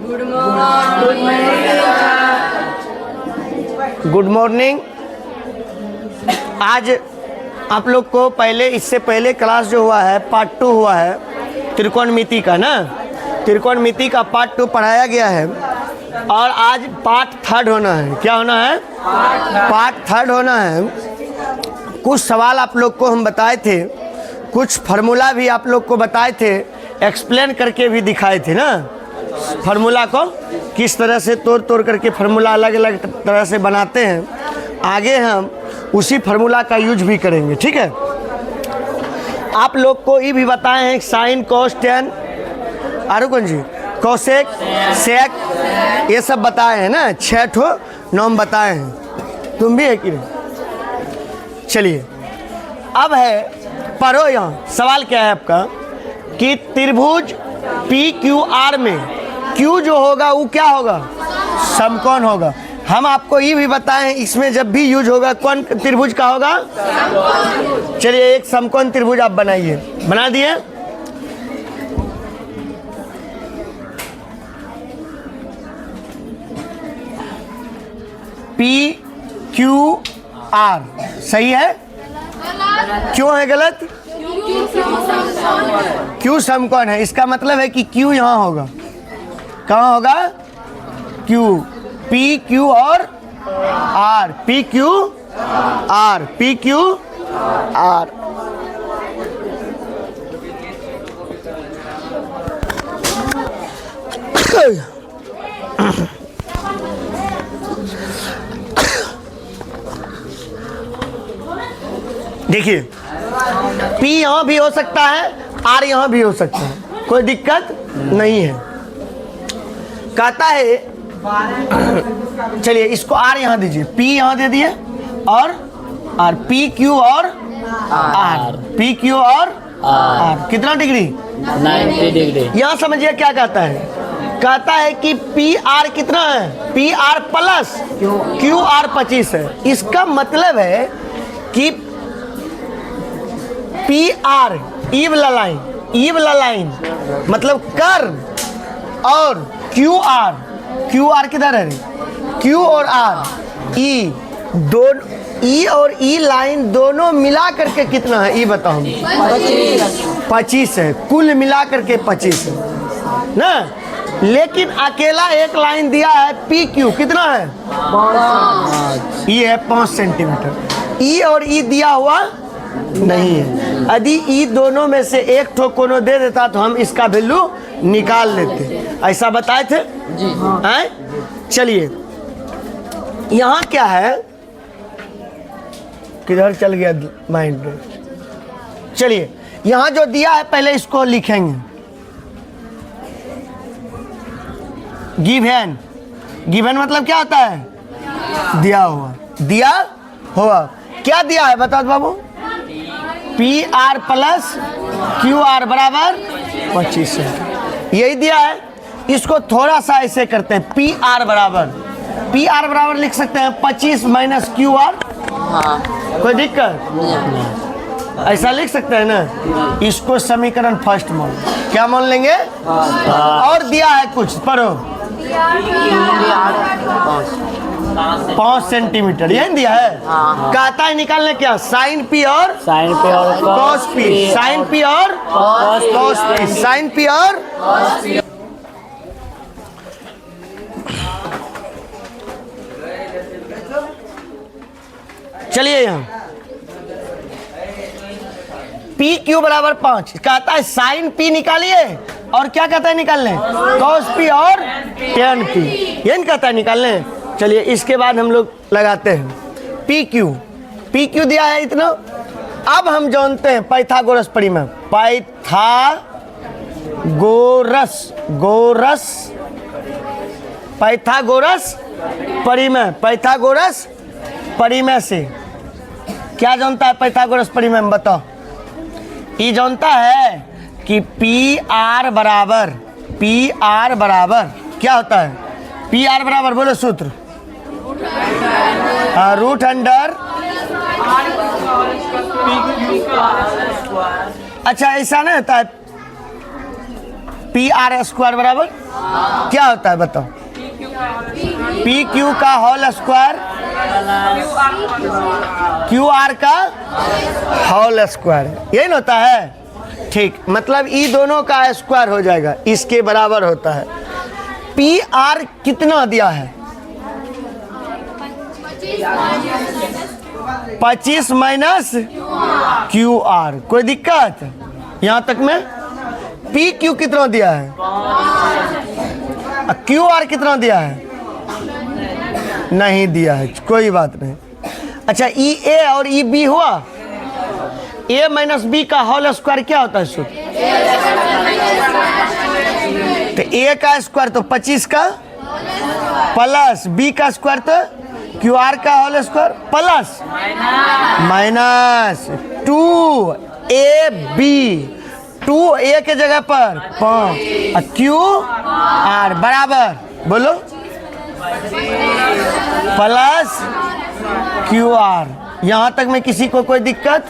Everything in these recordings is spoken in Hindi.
Good morning. आज आप लोग को इससे पहले क्लास जो हुआ है पार्ट 2 हुआ है त्रिकोणमिति का ना, त्रिकोणमिति का पार्ट 2 पढ़ाया गया है और आज पार्ट 3 होना है। क्या होना है? पार्ट 3 होना है। कुछ सवाल आप लोग को हम बताए थे, कुछ फार्मूला भी आप लोग को बताए थे, एक्सप्लेन करके भी दिखाए थे ना। फार्मूला को किस तरह से तोड़ करके फार्मूला अलग अलग तरह से बनाते हैं, आगे हम उसी फार्मूला का यूज भी करेंगे। ठीक है, आप लोग को ये भी बताए हैं साइन कोस टेन आरुकन जी कोसेक सेक ये सब बताए हैं ना, 6 ठो नाम बताए हैं। तुम भी है कि नहीं? चलिए अब है पढ़ो। यहाँ सवाल क्या है आपका कि त्रिभुज PQR में Q जो होगा वो क्या होगा? समकोण होगा। हम आपको ये भी बताएं इसमें जब भी यूज होगा कौन त्रिभुज का होगा? चलिए एक समकोण त्रिभुज आप बनाइए। बना दिए? PQR सही है? क्यों है गलत? Q समकोण है, इसका मतलब है कि Q यहाँ होगा। कहाँ होगा? Q, PQ और R, PQR, PQR। देखिए P यहाँ भी हो सकता है, R यहाँ भी हो सकता है, कोई दिक्कत नहीं है। कहता है चलिए इसको R यहाँ दीजिए, P यहाँ दे दिए और R, PQ और R, PQ और R कितना डिग्री? 90 डिग्री। यहाँ समझिए क्या कहता है, कहता है कि PR कितना है? PR प्लस QR 25 है। इसका मतलब है कि PR ई वाला लाइन मतलब कर्व और QR किधर है? Q और R E और E लाइन दोनों मिला करके कितना है? E बताओ। 25 है, कुल मिला करके 25 है ना। लेकिन अकेला एक लाइन दिया है PQ कितना है? 5। ये है 5 सेंटीमीटर। E और E दिया हुआ नहीं है। यदि ई दोनों में से एक ठो कोनो दे देता तो हम इसका वैल्यू निकाल लेते। ऐसा बताए थे जी। हैं? चलिए यहाँ क्या है, किधर चल गया माइंड? चलिए यहाँ जो दिया है पहले इसको लिखेंगे। गिवन मतलब क्या होता है? दिया हुआ। क्या दिया है बताओ बाबू? PR प्लस QR बराबर 25 है, यही दिया है। इसको थोड़ा सा ऐसे करते हैं, PR बराबर लिख सकते हैं 25 माइनस QR। कोई दिक्कत नहीं, ऐसा लिख सकते हैं ना। इसको समीकरण फर्स्ट मान, क्या मान लेंगे? और दिया है कुछ, पढ़ो। 5 सेंटीमीटर यही दिया है। कहता है निकालने क्या? साइन P और कॉस P, साइन P और कॉस P, साइन P और चलिए यहाँ PQ बराबर 5। कहता है साइन P निकालिए और क्या कहता है निकालने? कॉस P और tan P, यही कहता है निकालने। चलिए इसके बाद हम लोग लगाते हैं PQ दिया है इतना। अब हम जानते हैं पाइथागोरस परिमेय, पाइथागोरस परिमेय से क्या जानता है? पाइथागोरस परिमेय में बताओ। ये जानता है कि PR बराबर क्या होता है? PR बराबर बोलो सूत्र, रूट अंडर। अच्छा ऐसा नहीं होता है पी आर स्क्वायर बराबर क्या होता है बताओ? पी क्यू का होल स्क्वायर क्यू आर का होल स्क्वायर, यही ना होता है। ठीक, मतलब ई दोनों का स्क्वायर हो जाएगा, इसके बराबर होता है। पी आर कितना दिया है? 25 माइनस क्यू आर। कोई दिक्कत यहाँ तक में? पी क्यू कितना दिया है? क्यू आर कितना दिया है? नहीं दिया है, कोई बात नहीं। अच्छा, ई ए और ई बी हुआ। ए माइनस बी का होल स्क्वायर क्या होता है सूत्र? तो ए का स्क्वायर तो 25 का प्लस बी का स्क्वायर तो क्यू आर का whole square plus minus 2ab, 2a के जगह पर 5 क्यू आर बराबर बोलो प्लस क्यू आर। यहाँ तक में किसी को कोई दिक्कत?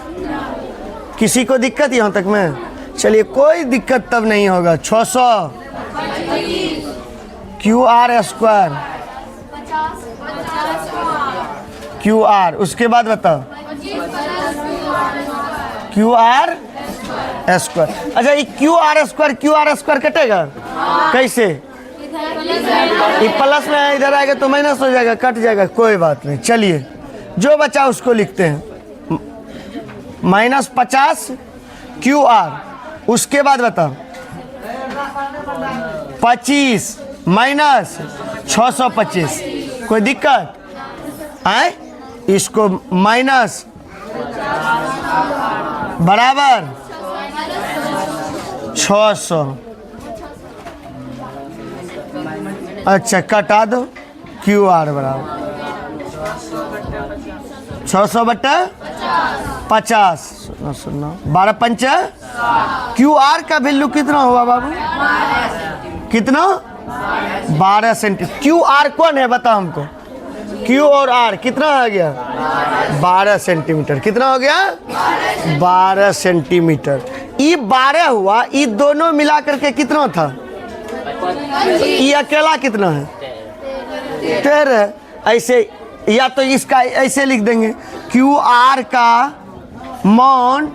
किसी को दिक्कत यहाँ तक में? चलिए, कोई दिक्कत तब नहीं होगा। 600 Q R square Q R, उसके बाद बताओ क्यू आर स्क्वायर। अच्छा, ये क्यू आर स्क्वायर कटेगा कैसे? ये प्लस में इधर आएगा तो माइनस हो जाएगा, कट जाएगा, कोई बात नहीं। चलिए, जो बचा उसको लिखते हैं, -50 क्यू आर। उसके बाद बताओ 25 माइनस 625। कोई दिक्कत आए? इसको माइनस बराबर 600। अच्छा, कटा दो, क्यू आर बराबर 600 बटा 50। 12 पंच क्यू आर का वैल्यू कितना हुआ बाबू? कितना? 12 सेंटीमीटर। क्यू आर कौन है बताओ हमको? क्यू और आर कितना आ गया? 12 सेंटीमीटर। कितना हो गया? 12 सेंटीमीटर। ये 12 हुआ, ये दोनों मिला करके कितना था? ये अकेला कितना है? 13। ऐसे, या तो इसका ऐसे लिख देंगे, क्यू आर का मान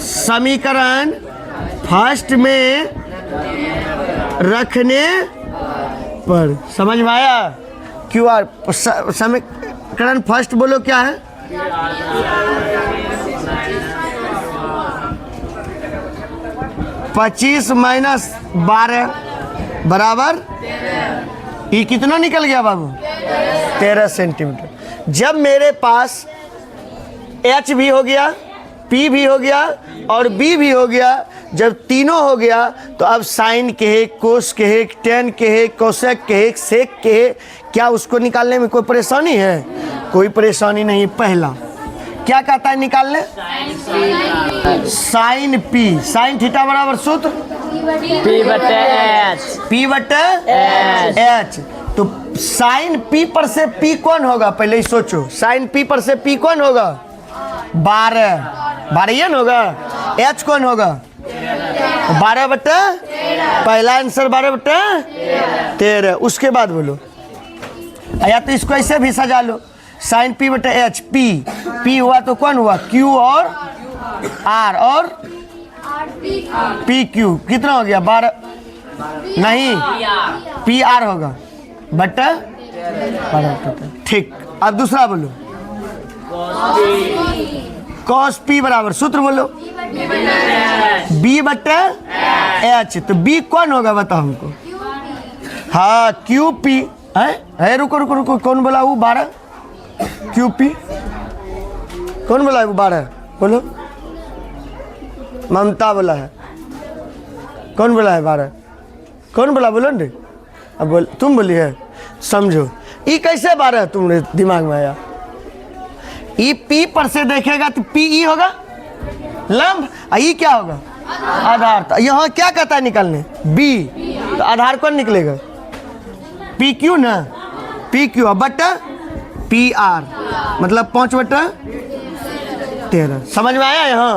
समीकरण फर्स्ट में रखने पर। समझ में आया? क्यू आर समीकरण फर्स्ट बोलो क्या है? -25 माइनस 12 बराबर ये कितना निकल गया बाबू? 13 सेंटीमीटर। जब मेरे पास H भी हो गया, P भी हो गया और B भी हो गया, जब तीनों हो गया तो अब साइन के है, कोस के है, टेन के है, कोसेक के है, सेक के है। क्या उसको निकालने में कोई परेशानी है? कोई परेशानी नहीं। पहला क्या कहता है निकालने? साइन पी, साइन थीटा बराबर सूत्र P बटे H। तो साइन P पर से P कौन होगा? पहले ही सोचो, साइन P पर से P कौन होगा? 12 होगा। H कौन होगा? 12 बटे, पहला आंसर 12 बटे 13। उसके बाद बोलो, या तो इसको ऐसे भी सजा लो, साइन P बटे H। P हुआ तो कौन हुआ? Q और R, और PQ कितना हो गया? 12 नहीं, PR होगा बटा 12। ठीक, अब दूसरा बोलो, cos P बराबर सूत्र बोलो B बटे H। तो B कौन होगा बताओ हमको? हाँ, QP है। रुको, कौन बोला वो 12? QP कौन बोला है वो 12? बोलो, ममता बोला है। कौन बोला है 12? कौन बोला? बोलो ना। अब बोल, तुम बोली है। समझो, ये कैसे 12 तुमने दिमाग में आया? ये P पर से देखेगा तो PE होगा लंब, ये क्या होगा? आधार। तो यहाँ क्या कहता है निकालने? B। तो आधार कौन निकलेगा? PQ ना, PQ बटा PR, मतलब 5 बटा 13। समझ में आया? यहाँ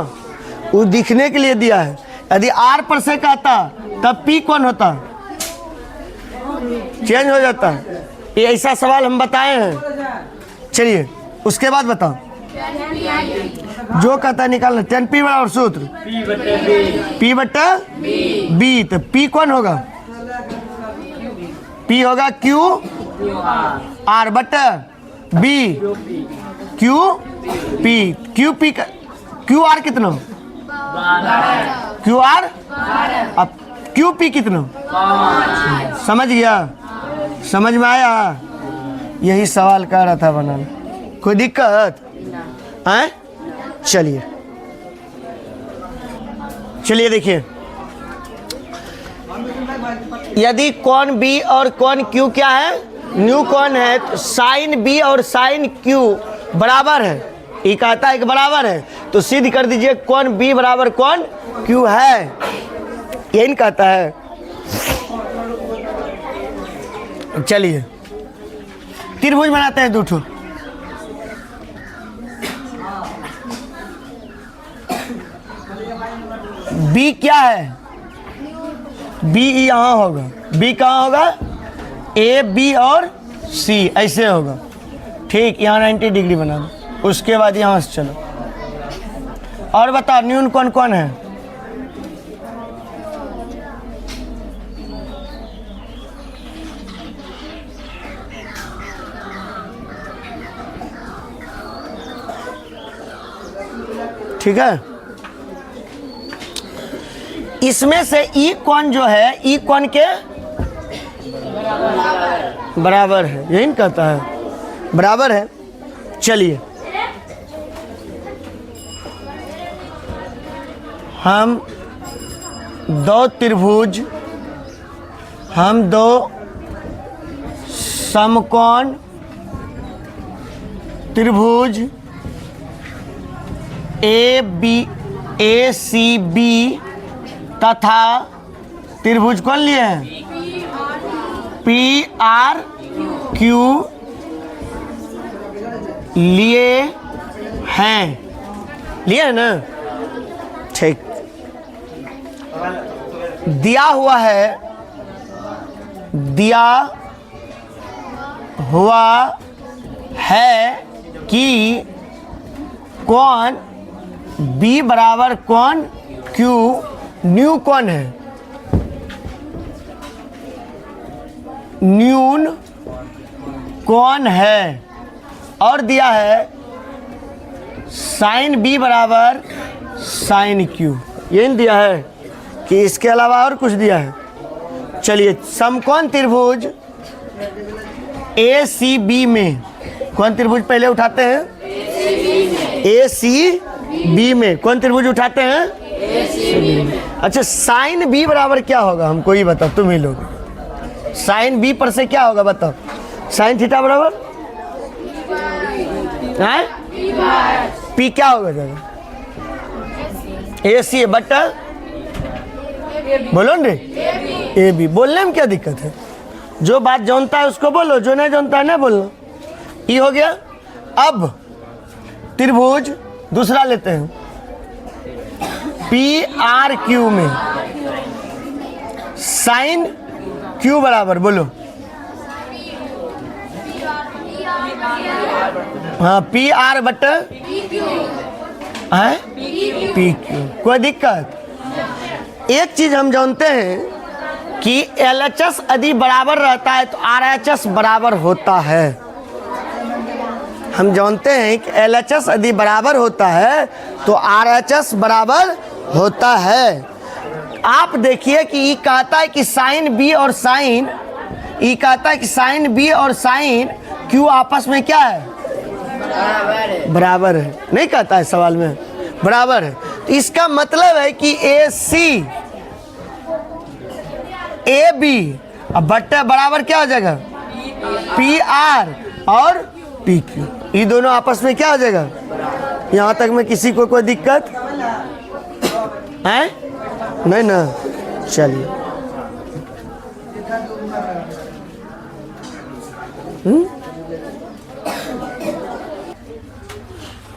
वो दिखने के लिए दिया है। यदि R पर से कहता तब पी कौन होता है? चेंज हो जाता है। ये ऐसा सवाल हम बताए हैं। चलिए उसके बाद बताओ, जो कहता है निकालना। 10p बराबर सूत्र P बट्टा B। तो P कौन होगा? P होगा Q R बट्टा B Q P। Q R कितना? Q R अब Q P कितना? समझ गया? समझ में आया? यही सवाल कर रहा था बनाना। कोई दिक्कत है? चलिए देखिए, यदि कौन B और कौन Q क्या है? न्यू कौन है? तो साइन B और साइन Q बराबर है। ये कहता है कि बराबर है, तो सिद्ध कर दीजिए कौन B बराबर कौन Q है। यही कहता है। चलिए त्रिभुज बनाते हैं दो ठो। B क्या है? B यहाँ होगा। B कहाँ होगा? A B और C ऐसे होगा। ठीक, यहाँ 90 डिग्री बना दो। उसके बाद यहाँ से चलो और बताओ न्यून कौन कौन है? ठीक है, इसमें से ई कौन जो है ई कौन के बराबर है। यही कहता है बराबर है। चलिए हम दो त्रिभुज, हम दो समकोण त्रिभुज ए सी बी तथा त्रिभुज कौन लिए हैं? पी आर क्यू लिए हैं। लिए ना? ठीक, दिया हुआ है कि कौन B बराबर कौन Q न्यू कौन है? न्यून कौन है। और दिया है साइन B बराबर साइन Q। ये दिया है कि इसके अलावा और कुछ दिया है? चलिए समकोण त्रिभुज ACB में कौन त्रिभुज पहले उठाते हैं? ACB में कौन त्रिभुज उठाते हैं? अच्छा, साइन B बराबर क्या होगा? हमको ही बताओ, तुम ही लोग। साइन B पर से क्या होगा बताओ? साइन थीटा बराबर है P क्या होगा जगह? AC बट्टा बोलो ने AB। बोलने में क्या दिक्कत है? जो बात जानता है उसको बोलो, जो नहीं जानता है ना बोलना। ये हो गया। अब त्रिभुज दूसरा लेते हैं PRQ में साइन Q बराबर बोलो। हाँ, PR बट्टा है PQ। कोई दिक्कत? एक चीज हम जानते हैं कि LHS यदि बराबर रहता है तो RHS बराबर होता है। हम जानते हैं कि LHS यदि बराबर होता है तो RHS बराबर होता है। आप देखिए कि ये कहता है कि साइन B और साइन, ये कहता है कि साइन B और साइन Q आपस में क्या है? बराबर है। नहीं कहता है सवाल में बराबर है। तो इसका मतलब है कि AC AB अब बट्टा बराबर क्या हो जाएगा? PR और PQ। ये दोनों आपस में क्या हो जाएगा? यहाँ तक में किसी को कोई दिक्कत है? नहीं ना? चलिए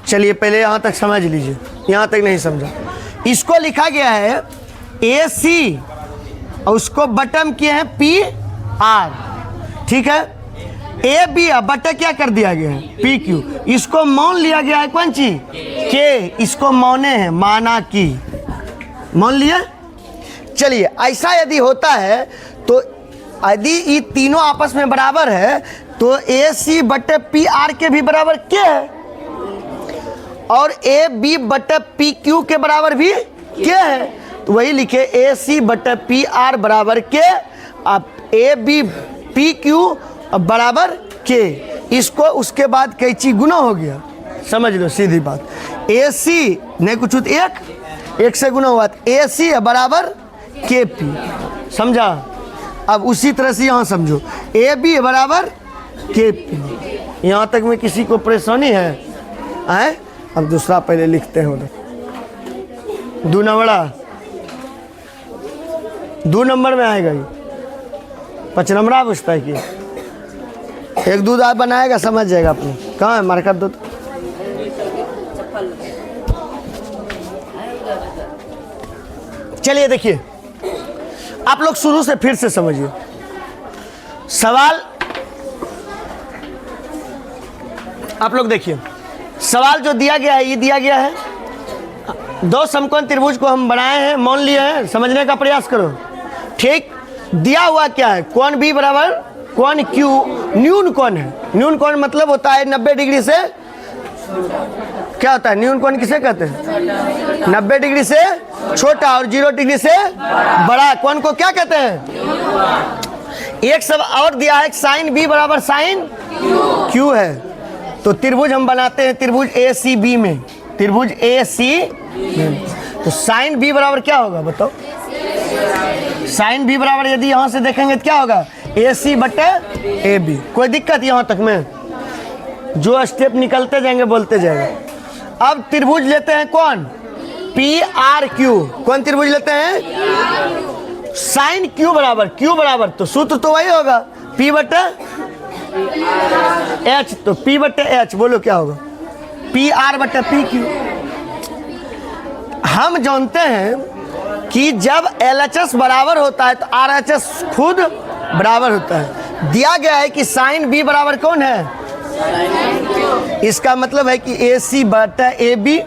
चलिए पहले यहाँ तक समझ लीजिए, यहाँ तक नहीं समझा। इसको लिखा गया है AC और उसको बटन किए हैं पी आर, ठीक है। ए बी बटा क्या कर दिया गया है पी क्यू, इसको मान लिया गया है कौन चीज के, इसको माने हैं माना की, मान लिया। चलिए ऐसा यदि होता है तो यदि ये तीनों आपस में बराबर है तो ए सी बटे पी आर के भी बराबर के है और ए बी बटे पी क्यू के बराबर भी के है, तो वही लिखे ए सी बटे पी आर बराबर के, अब ए बी पी क्यू बराबर के, इसको उसके बाद कैची गुना हो गया, समझ लो सीधी बात। ए सी नहीं कुछ एक से गुना हुआ ए सी बराबर के पी, समझा। अब उसी तरह से यहाँ समझो ए बी बराबर के पी, यहाँ तक में किसी को परेशानी है आए? अब दूसरा पहले लिखते हैं उधर, 2 नंबर में आएगा ये, 5 नंबर पूछता है कि एक दूध आप बनाएगा समझ जाएगा अपने। कहाँ है मार्कर दो तो। चलिए देखिए आप लोग शुरू से फिर से समझिए सवाल। आप लोग देखिए सवाल जो दिया गया है ये दिया गया है, 2 समकोण त्रिभुज को हम बनाए हैं, मान लिए हैं, समझने का प्रयास करो, ठीक। दिया हुआ क्या है, कोण बी बराबर कोण क्यू न्यून कोण है। न्यून कोण मतलब होता है 90 डिग्री से, क्या होता है न्यून कोण किसे कहते हैं, 90 डिग्री से छोटा और 0 डिग्री से बड़ा कोण को क्या कहते हैं। एक सब और दिया है साइन बी बराबर साइन क्यू है, तो त्रिभुज हम बनाते हैं त्रिभुज ए सी बी में, त्रिभुज ए सी तो साइन बी बराबर क्या होगा बताओ। साइन बी बराबर यदि यहाँ से देखेंगे तो क्या होगा ए सी बटे ए बी। कोई दिक्कत यहाँ तक में, जो स्टेप निकलते जाएंगे बोलते जाएंगे। अब त्रिभुज लेते हैं कौन पी आर क्यू, कौन त्रिभुज लेते हैं साइन क्यू बराबर तो सूत्र तो वही होगा पी बटे एच, तो पी बटे एच बोलो क्या होगा पी आर बटे पी क्यू। हम जानते हैं कि जब LHS बराबर होता है तो RHS खुद बराबर होता है। दिया गया है कि साइन बी बराबर कौन है, इसका मतलब है कि ए सी बटे ए बी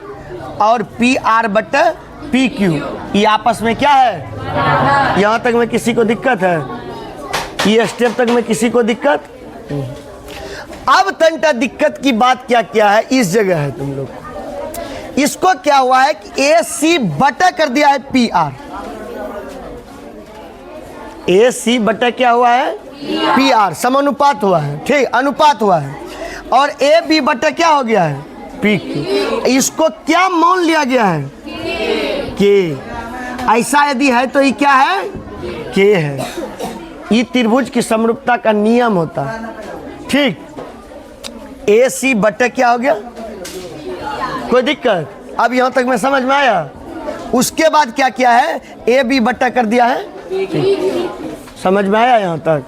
और पी आर बटे पी क्यू ये आपस में क्या है। यहाँ तक में किसी को दिक्कत है, ये स्टेप तक में किसी को दिक्कत। अब तंटा दिक्कत की बात क्या क्या है इस जगह है तुम लोग, इसको क्या हुआ है कि ए सी बटा कर दिया है पी आर, ए सी बटा क्या हुआ है पी आर, समानुपात हुआ है, ठीक अनुपात हुआ है, और ए बी बटा क्या हो गया है पी क्यू। इसको क्या मान लिया गया है के, ऐसा यदि है तो ये क्या है के है। ये त्रिभुज की समरूपता का नियम होता है, ठीक। ए सी बटा क्या हो गया, कोई दिक्कत। अब यहाँ तक में समझ में आया। उसके बाद क्या किया है ए बी बट्टा कर दिया है, समझ में आया यहाँ तक।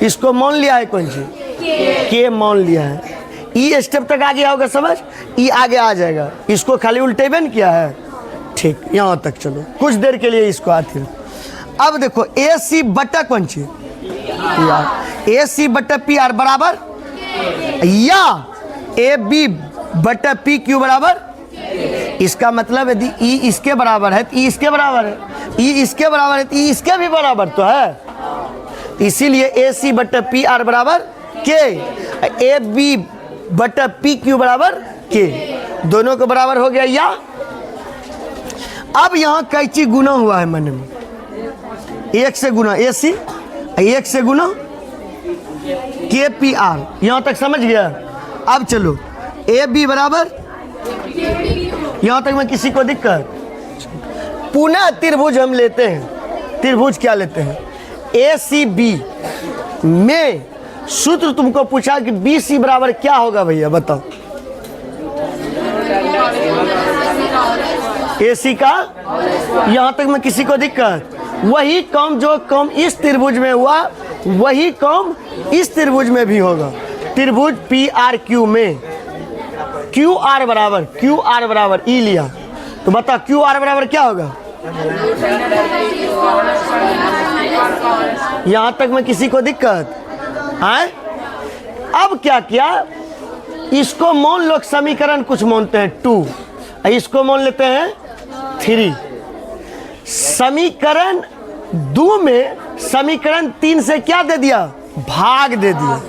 इसको मान लिया है कौन सी के मान लिया है। ई स्टेप तक आ गया होगा समझ, ई आगे आ जाएगा। इसको खाली उल्टेबन किया है, ठीक। यहाँ तक चलो कुछ देर के लिए इसको आती है। अब देखो ए सी बट्टा कौन सी पी आर, ए सी बट्टा पी आर बराबर या ए बी बट्टा पी क्यू बराबर। इसका मतलब यदि ई इसके बराबर है तो ई इसके बराबर है, ई इसके बराबर है तो ई इसके भी बराबर तो है। इसीलिए ए सी बट्टा पी आर बराबर के, ए बी बट्टा पी क्यू बराबर के, दोनों को बराबर हो गया या। अब यहाँ कैची गुना हुआ है मन में, 1 से गुना ए सी, 1 से गुना के पी आर, यहाँ तक समझ गया। अब चलो ए बी बराबर, यहाँ तक में किसी को दिक्कत। पुनः त्रिभुज हम लेते हैं, त्रिभुज क्या लेते हैं ए सी बी में सूत्र तुमको पूछा कि बी सी बराबर क्या होगा भैया बताओ। ए सी का, यहाँ तक में किसी को दिक्कत। वही काम जो काम इस त्रिभुज में हुआ वही काम इस त्रिभुज में भी होगा। त्रिभुज पी आर क्यू में क्यू आर बराबर ई लिया तो बता क्यू आर बराबर क्या होगा यहाँ तक में किसी को दिक्कत है? अब क्या किया, इसको मान लो समीकरण कुछ मानते हैं 2, इसको मान लेते हैं 3। समीकरण 2 में समीकरण 3 से क्या दे दिया, भाग दे दिया,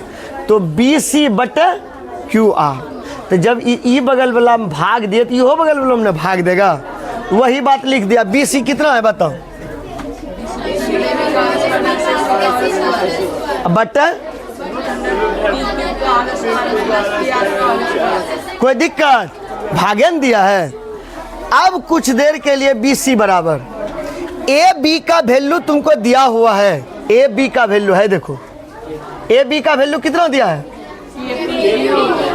तो BC बटे QR। तो जब ई बगल वाला में भाग दिए तो इहो बगल वाला में भाग देगा, वही बात लिख दिया। BC कितना है बताओ, बटे कोई दिक्कत, भागन दिया है। अब कुछ देर के लिए BC बराबर AB का वैल्यू तुमको दिया हुआ है, AB का वैल्यू है, देखो AB का वैल्यू कितना दिया है,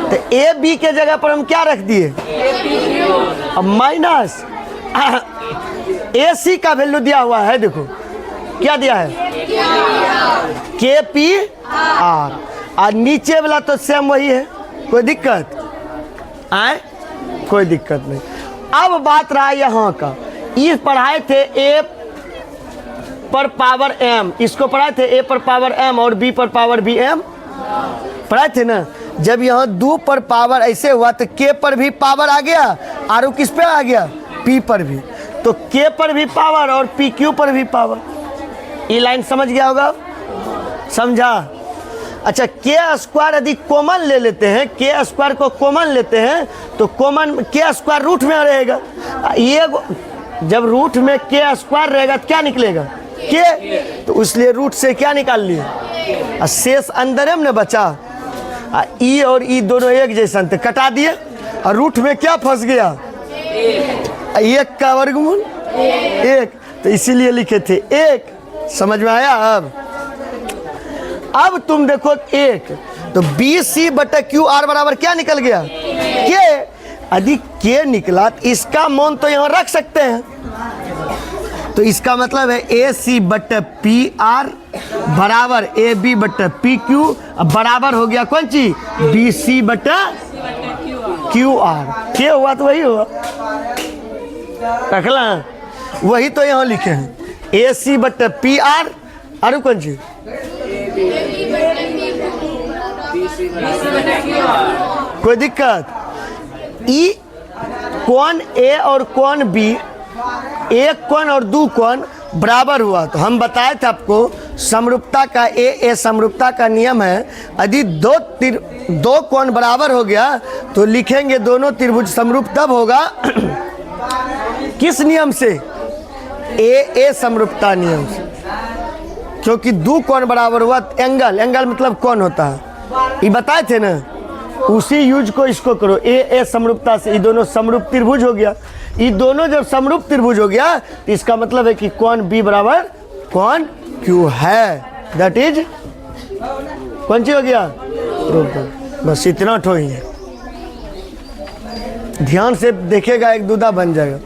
तो AB के जगह पर हम क्या रख दिए, अब माइनस AC का वैल्यू दिया हुआ है, देखो क्या दिया है, KPR, और नीचे वाला तो सेम वही है, कोई दिक्कत आए, कोई दिक्कत नहीं। अब बात रहा यहाँ का, ये पढ़ाए थे A पर पावर M, इसको पढ़ाए थे A पर पावर M और B पर पावर BM पढ़ाए थे ना। जब यहाँ 2 पर पावर ऐसे हुआ तो K पर भी पावर आ गया, और किस पे आ गया, P पर भी, तो K पर भी पावर और PQ पर भी पावर। ये लाइन समझ गया होगा, समझा? अच्छा, K² यदि कॉमन ले लेते हैं, K² को कॉमन लेते हैं तो कॉमन K² रूट में रहेगा, ये जब रूट में K² रहेगा तो क्या निकलेगा, K, तो इसलिए रूट से क्या निकाल लिए, शेष अंदर में न बचा, ई और ई दोनों एक जैसा थे, कटा दिए, और रूट में क्या फंस गया, 1 का वर्गमूल 1, तो इसीलिए लिखे थे 1। समझ में आया? अब तुम देखो 1, तो BC बटे QR बराबर क्या निकल गया, K। यदि K निकला तो इसका मान तो यहाँ रख सकते हैं, तो इसका मतलब है AC बटे PR बराबर AB बटे PQ, बराबर हो गया कौन चीज, BC बटे QR। K हुआ तो वही हुआ, रखला वही तो यहाँ लिखे हैं, AC बटे PR, और कौन चीज, कोई दिक्कत। ई कौन A और कौन B, एक कोण और 2 कोण बराबर हुआ, तो हम बताए थे आपको समरूपता का ए समरूपता का नियम है, यदि दो कोण बराबर हो गया तो लिखेंगे दोनों त्रिभुज समरूप तब होगा किस नियम से, ए समरूपता नियम से, क्योंकि 2 कोण बराबर हुआ, एंगल मतलब कोण होता है, ये बताए थे ना, उसी यूज को इसको करो, ए समरूपता से ये दोनों समरूप त्रिभुज हो गया। ये दोनों जब समरूप त्रिभुज हो गया तो इसका मतलब है कि कोण B बराबर कोण Q है, दैट इज कौन सी हो गया, बस इतना ठो ही है, ध्यान से देखेगा एक दूधा बन जाएगा।